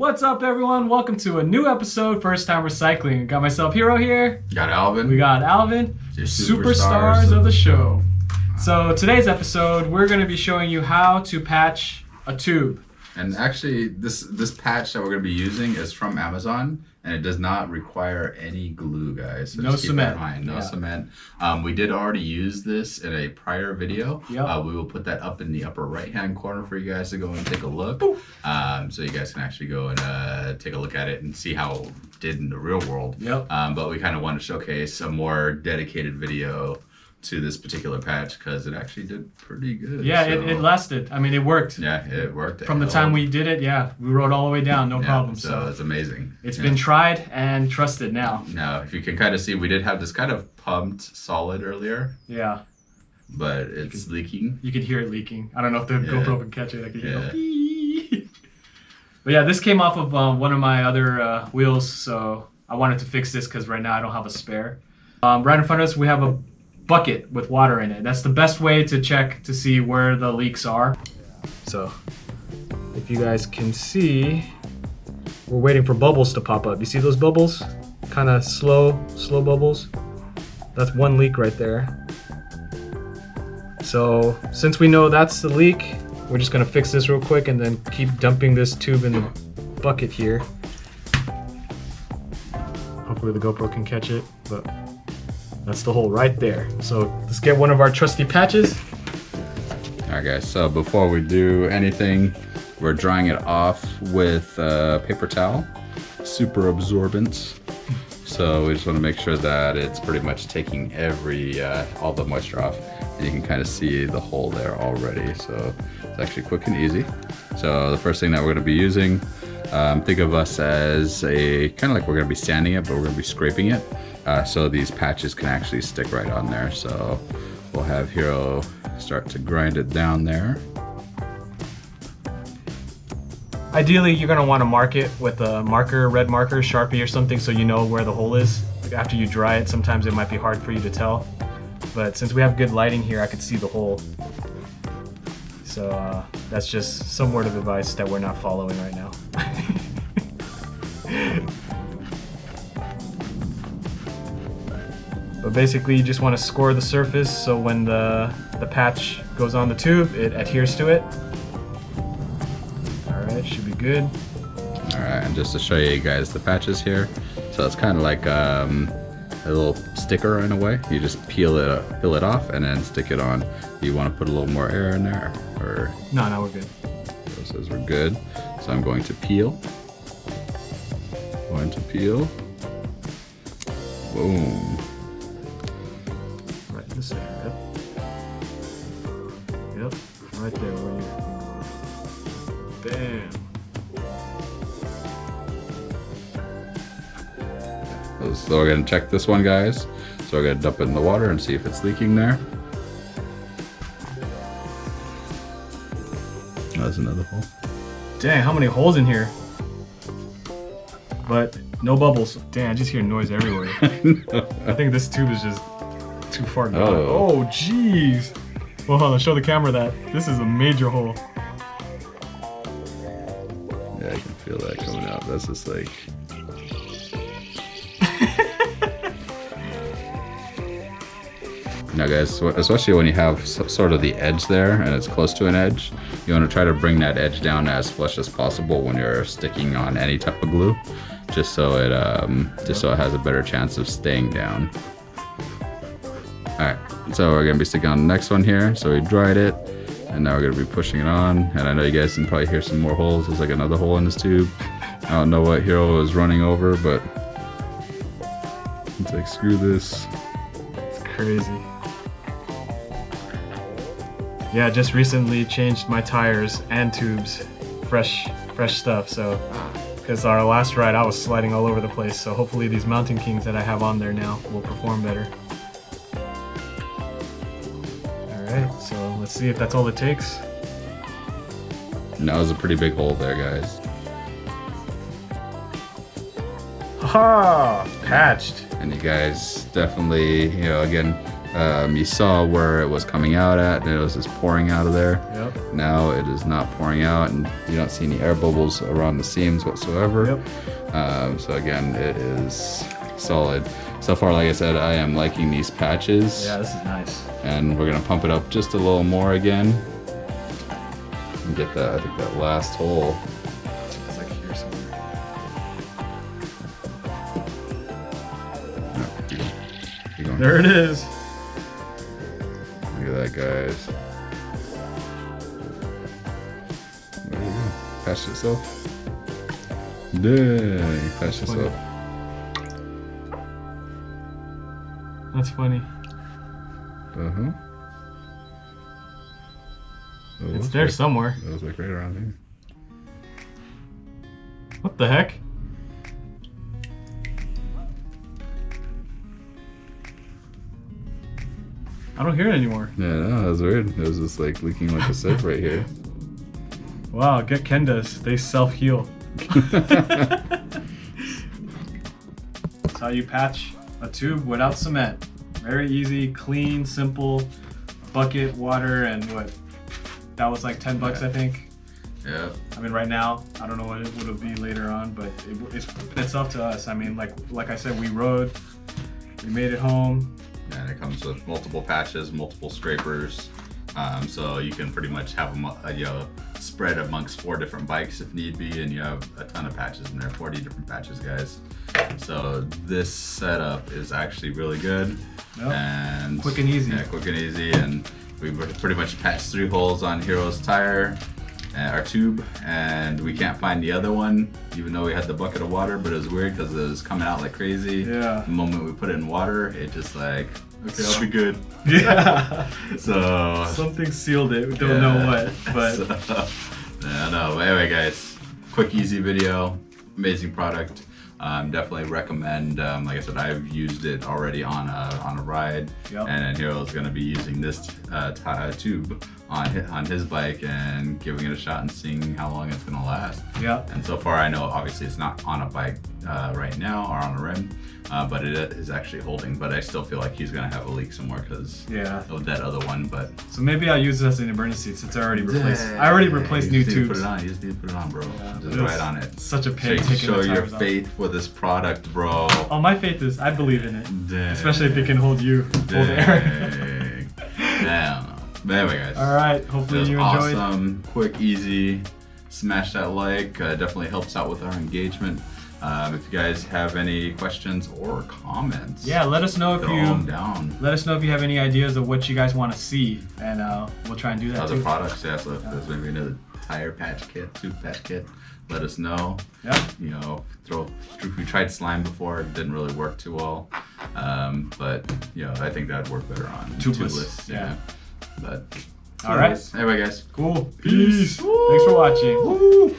What's up, everyone? Welcome to a new episode, First Time Recycling. Got myself Hero here. Got Alvin. We got Alvin, Your superstars of the show. So today's episode, we're going to be showing you how to patch a tube. And actually, this patch that we're going to be using is from Amazon, and it does not require any glue, guys. So No just keep cement. that in mind. No Yeah. cement. We did already use this in a prior video. Yep. We will put that up in the upper right-hand corner for you guys to go and take a look. So you guys can actually go and take a look at it and see how it did in the real world. Yep. But we kind of want to showcase a more dedicated video to this particular patch because it actually did pretty good. Yeah, so, it lasted. I mean, it worked. Yeah, it worked. From the time we did it, we rode all the way down, no problem. So it's amazing. It's been tried and trusted now. Now, if you can kind of see, we did have this kind of pumped solid earlier, Yeah, but it's leaking. you could hear it leaking. I don't know if the GoPro can catch it. I could hear Yeah. it. But yeah, this came off of one of my other wheels, so I wanted to fix this because right now I don't have a spare. Right in front of us, we have a bucket with water in it. That's the best way to check to see where the leaks are. So if you guys can see, we're waiting for bubbles to pop up. You see those bubbles? Kind of slow bubbles. That's one leak right there. So since we know that's the leak, we're just gonna fix this real quick and then keep dumping this tube in the bucket here. Hopefully the GoPro can catch it, but that's the hole right there. So let's get one of our trusty patches. All right, guys. So before we do anything, we're drying it off with paper towel, super absorbent. So we just want to make sure that it's pretty much taking all the moisture off, and you can kind of see the hole there already. So it's actually quick and easy. So the first thing that we're going to be using, think of us as a kind of like we're going to be sanding it, but we're going to be scraping it. So these patches can actually stick right on there. So we'll have Hero start to grind it down there. Ideally, you're gonna want to mark it with a marker, red marker, Sharpie or something, so you know where the hole is. After you dry it, sometimes it might be hard for you to tell. But since we have good lighting here, I could see the hole. So that's just some word of advice that we're not following right now. But basically, you just want to score the surface so when the patch goes on the tube, it adheres to it. Alright, should be good. Alright, and just to show you guys the patches here. So it's kind of like a little sticker in a way. You just peel it off and then stick it on. Do you want to put a little more air in there? Or No, we're good. it says we're good. So I'm going to peel. Boom. Right in the center, yep. Right there where you... Bam. So we're going to check this one, guys. So we're going to dump it in the water and see if it's leaking there. Oh, there's another hole. Dang, how many holes in here? But no bubbles. Dang, I just hear noise everywhere. I think this tube is just too far gone. Oh, jeez. Well, hold on, show the camera that. This is a major hole. Yeah, I can feel that coming out. That's just like... Now guys, especially when you have sort of the edge there and it's close to an edge, you want to try to bring that edge down as flush as possible when you're sticking on any type of glue, just so it has a better chance of staying down. Alright, so we're going to be sticking on the next one here. So we dried it, and now we're going to be pushing it on, and I know you guys can probably hear some more holes. There's like another hole in this tube. I don't know what Hero is running over, but it's like, screw this. It's crazy. Yeah, just recently changed my tires and tubes. Fresh stuff, so because our last ride I was sliding all over the place, so hopefully these Mountain Kings that I have on there now will perform better. Alright, so let's see if that's all it takes. And that was a pretty big hole there, guys. Haha! Patched! And you guys definitely, again, You saw where it was coming out at, and it was just pouring out of there. Yep. Now it is not pouring out, and you don't see any air bubbles around the seams whatsoever. Yep. So again, it is solid. So far, like I said, I am liking these patches. Yeah, this is nice. And we're gonna pump it up just a little more again. And get that, I think that last hole. It's like here somewhere. No, keep going. There it is. Look at that, guys. There you go. Patched itself. Dang, patched itself. That's funny. Uh-huh. Oh, It's there somewhere. That was like right around here. What the heck? I don't hear it anymore. Yeah, no, that was weird. It was just like leaking like a sieve right here. Wow, get Kendas. They self-heal. That's how you patch a tube without cement. Very easy, clean, simple. Bucket, water, and what? That was like 10 bucks, I think. Yeah. I mean, right now, I don't know what it would be later on, but it's up to us. I mean, like I said, we rode, we made it home. And it comes with multiple patches, multiple scrapers. So you can pretty much have them, spread amongst 4 different bikes if need be, and you have a ton of patches in there, 40 different patches, guys. So this setup is actually really good. Yep. And Quick and easy. Yeah, quick and easy. And we pretty much patched 3 holes on Hero's tire, our tube, and we can't find the other one, even though we had the bucket of water, but it was weird because it was coming out like crazy. Yeah. The moment we put it in water, it just like, okay, I'll be good. Yeah. So Something sealed it. We don't know what, but so, yeah, no. But anyway, guys, quick, easy video, amazing product. Definitely recommend. Like I said, I've used it already on a ride, Yep. and then Hero's going to be using this tube on his bike and giving it a shot and seeing how long it's going to last. yeah. And so far, I know obviously it's not on a bike right now or on a rim, but it is actually holding. But I still feel like he's gonna have a leak somewhere because Yeah. of that other one. But So maybe I'll use this as an emergency since I already replaced. I already replaced new You just need to tubes. put it on. You just need to put it on, bro. Yeah, Just it was ride on it. Such a pain taking Show the your tires off. faith for this product, bro. Oh, my faith is I believe in it, Dang. especially if it can hold you, hold air. Dang. Damn. But anyway, guys. All right. It Hopefully was you enjoyed. awesome, quick, easy. Smash that like. Definitely helps out with our engagement. If you guys have any questions or comments, Yeah, let us know if throw them down. let us know if you have any ideas of what you guys want to see, and we'll try and do that Other too. products, yeah. So if there's maybe another tire patch kit, tube patch kit, let us know. Yeah. You know, we tried slime before, it didn't really work too well. But you know, I think that'd work better on Tubeless, yeah. But All right. anyway, guys. Cool. Peace. Thanks for watching. Woo.